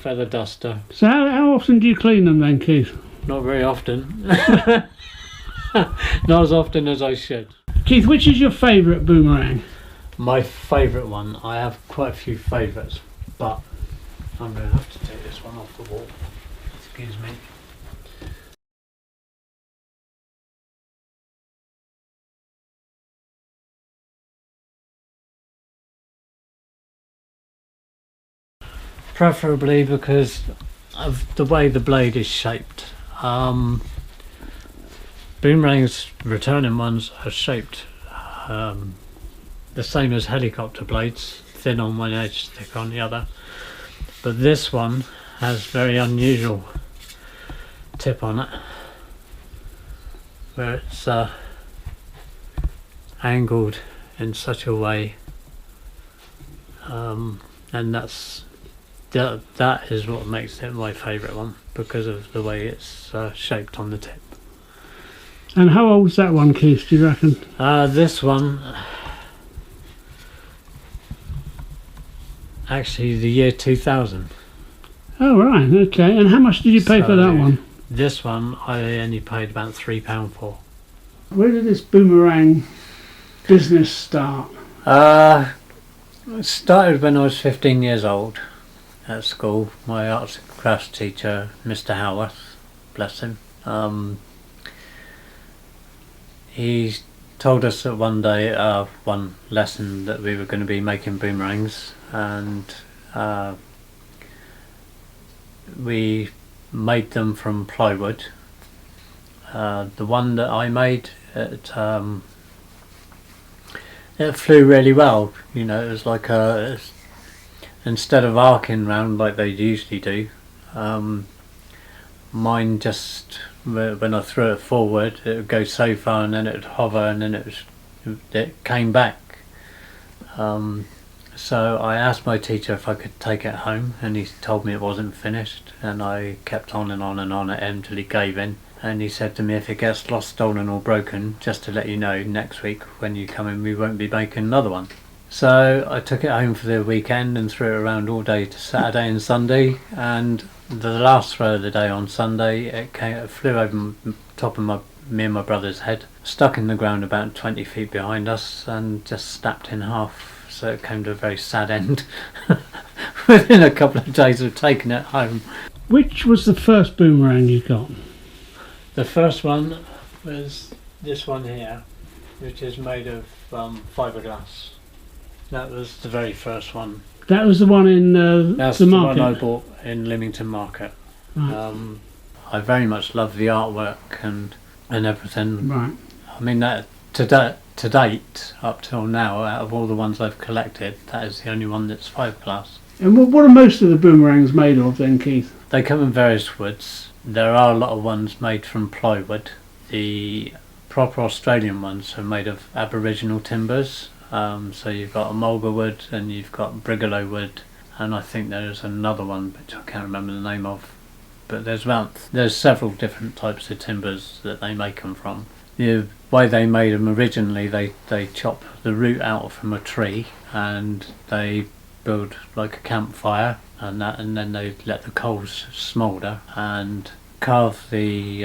Feather duster. So how often do you clean them then, Keith? Not very often. Not as often as I should. Keith, which is your favourite boomerang? My favourite one, I have quite a few favourites, but I'm going to have to take this one off the wall. Excuse me. Preferably because of the way the blade is shaped. Boomerangs, returning ones, are shaped the same as helicopter blades, thin on one edge, thick on the other. But this one has very unusual tip on it, where it's angled in such a way, and that is what makes it my favourite one, because of the way it's shaped on the tip. And how old's that one, Keith, do you reckon? This one, actually the year 2000. Oh right, okay. And how much did you pay for that one? This one I only paid about £3 for. Where did this boomerang business start? It started when I was 15 years old. At school, my arts and crafts teacher, Mr. Howarth, bless him, he told us that one day, one lesson, that we were going to be making boomerangs, and we made them from plywood. The one that I made, it flew really well. You know, it was like instead of arcing round like they usually do, mine just, when I threw it forward, it would go so far and then it would hover and then it came back. So I asked my teacher if I could take it home, and he told me it wasn't finished, and I kept on and on and on at him until he gave in. And he said to me, if it gets lost, stolen or broken, just to let you know, next week when you come in we won't be making another one. So I took it home for the weekend and threw it around all day to Saturday and Sunday, and the last throw of the day on Sunday it flew over the top of me and my brother's head, stuck in the ground about 20 feet behind us and just snapped in half, so it came to a very sad end within a couple of days of taking it home. Which was the first boomerang you got? The first one was this one here, which is made of fiberglass. That was the very first one. That was the one in That's the the market? one I bought in Leamington Market. Right. I very much love the artwork and everything. Right. I mean, that to date, up till now, out of all the ones I've collected, that is the only one that's fiberglass. And what are most of the boomerangs made of then, Keith? They come in various woods. There are a lot of ones made from plywood. The proper Australian ones are made of Aboriginal timbers. So you've got a mulga wood and you've got brigalow wood, and I think there's another one which I can't remember the name of. But there's several different types of timbers that they make them from. The way they made them originally, they chop the root out from a tree and they build like a campfire and then they let the coals smoulder and carve they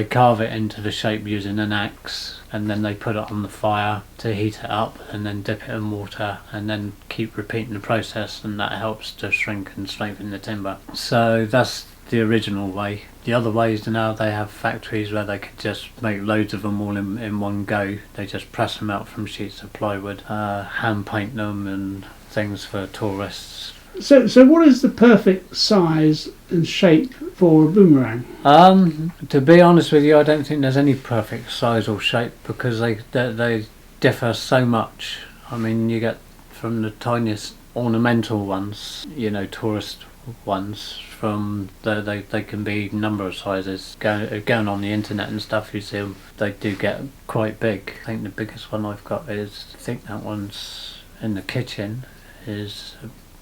carve it into the shape using an axe, and then they put it on the fire to heat it up and then dip it in water and then keep repeating the process, and that helps to shrink and strengthen the timber. So that's the original way. The other ways now, they have factories where they could just make loads of them all in one go. They just press them out from sheets of plywood, hand paint them and things for tourists. So what is the perfect size and shape for a boomerang? To be honest with you, I don't think there's any perfect size or shape because they differ so much. I mean, you get from the tiniest ornamental ones, you know, tourist ones, from they can be a number of sizes. Going on the internet and stuff, you see them, they do get quite big. I think the biggest one I've got is, I think that one's in the kitchen, is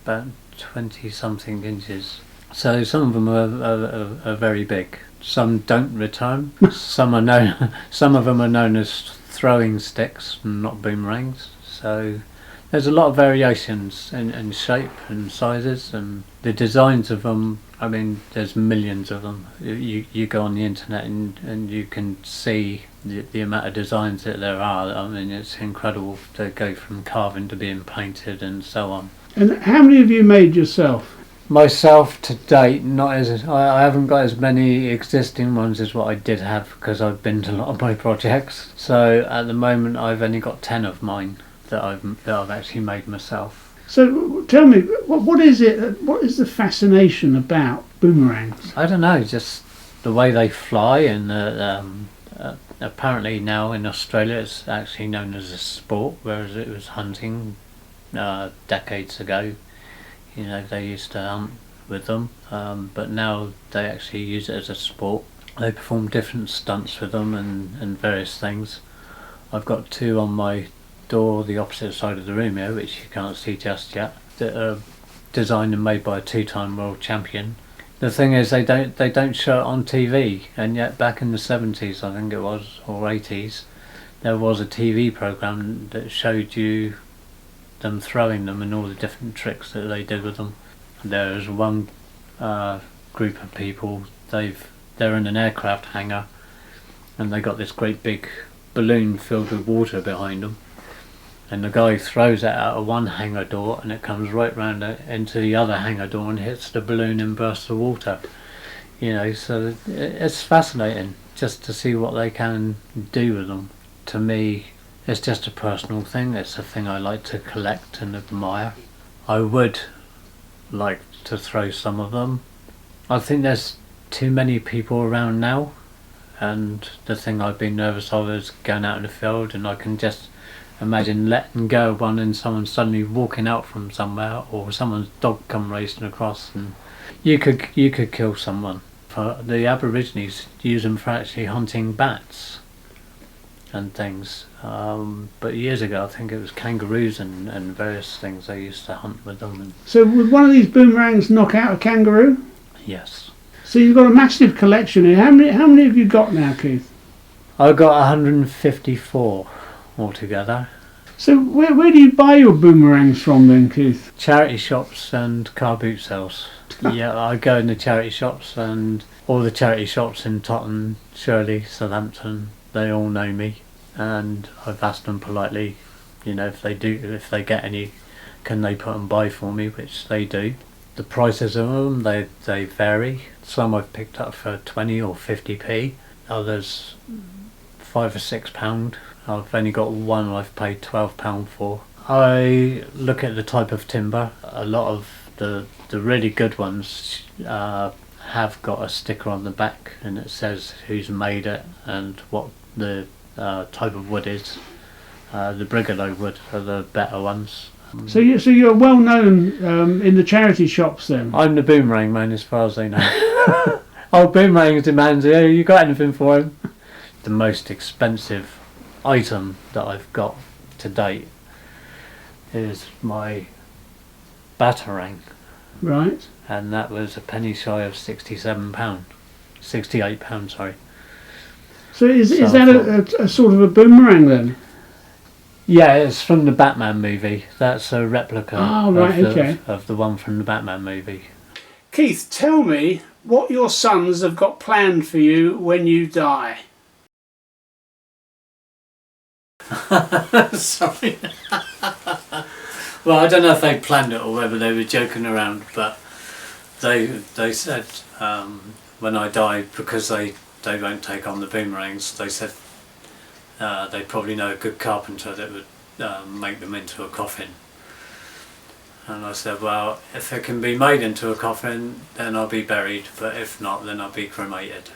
about 20 something inches. So some of them are very big. Some don't return. Some of them are known as throwing sticks, not boomerangs. So there's a lot of variations in shape and sizes, and the designs of them. I mean, there's millions of them. You go on the internet and you can see the amount of designs that there are. I mean, it's incredible to go from carving to being painted and so on. And how many have you made yourself? Myself to date, not as I haven't got as many existing ones as what I did have, because I've been to a lot of my projects. So at the moment, I've only got 10 of mine that I've actually made myself. So tell me, what is it? What is the fascination about boomerangs? I don't know, just the way they fly, and apparently now in Australia it's actually known as a sport, whereas it was hunting decades ago. You know, they used to hunt with them, but now they actually use it as a sport. They perform different stunts with them and various things. I've got 2 on my door, the opposite side of the room here, which you can't see just yet, that are designed and made by a 2-time world champion. The thing is, they don't show it on TV, and yet back in the 70s, I think it was, or 80s, there was a TV program that showed you them throwing them and all the different tricks that they did with them. There's one group of people, they're in an aircraft hangar, and they got this great big balloon filled with water behind them, and the guy throws it out of one hangar door and it comes right round into the other hangar door and hits the balloon and bursts the water. You know, so it's fascinating just to see what they can do with them. To me, it's just a personal thing. It's a thing I like to collect and admire. I would like to throw some of them. I think there's too many people around now, and the thing I've been nervous of is going out in the field, and I can just imagine letting go of one and someone suddenly walking out from somewhere, or someone's dog come racing across, and you could kill someone. The Aborigines use them for actually hunting bats and things, but years ago I think it was kangaroos and various things they used to hunt with them. So would one of these boomerangs knock out a kangaroo? Yes. So you've got a massive collection here. How many have you got now, Keith? I've got 154 altogether. So where do you buy your boomerangs from then, Keith? Charity shops and car boot sales. Yeah, I go in the charity shops, and all the charity shops in Totton, Shirley, Southampton, they all know me, and I've asked them politely, you know, if they get any, can they put them by for me, which they do. The prices of them, they vary. Some I've picked up for 20 or 50p, others £5 or £6. I've only got one I've paid £12 for. I look at the type of timber. A lot of the really good ones have got a sticker on the back, and it says who's made it and what the type of wood is. The brigalow wood are the better ones. So you're well known in the charity shops then? I'm the boomerang man as far as they know. Oh, Boomerang demands, yeah, you got anything for him? The most expensive item that I've got to date is my Batarang. Right. And that was a penny shy of £67. £68, sorry. So is that a sort of a boomerang then? Yeah, it's from the Batman movie. That's a replica of the one from the Batman movie. Keith, tell me what your sons have got planned for you when you die. Sorry. Well, I don't know if they planned it or whether they were joking around, but they said when I die, because they won't take on the boomerangs, they said they probably know a good carpenter that would make them into a coffin. And I said, well, if it can be made into a coffin, then I'll be buried, but if not, then I'll be cremated.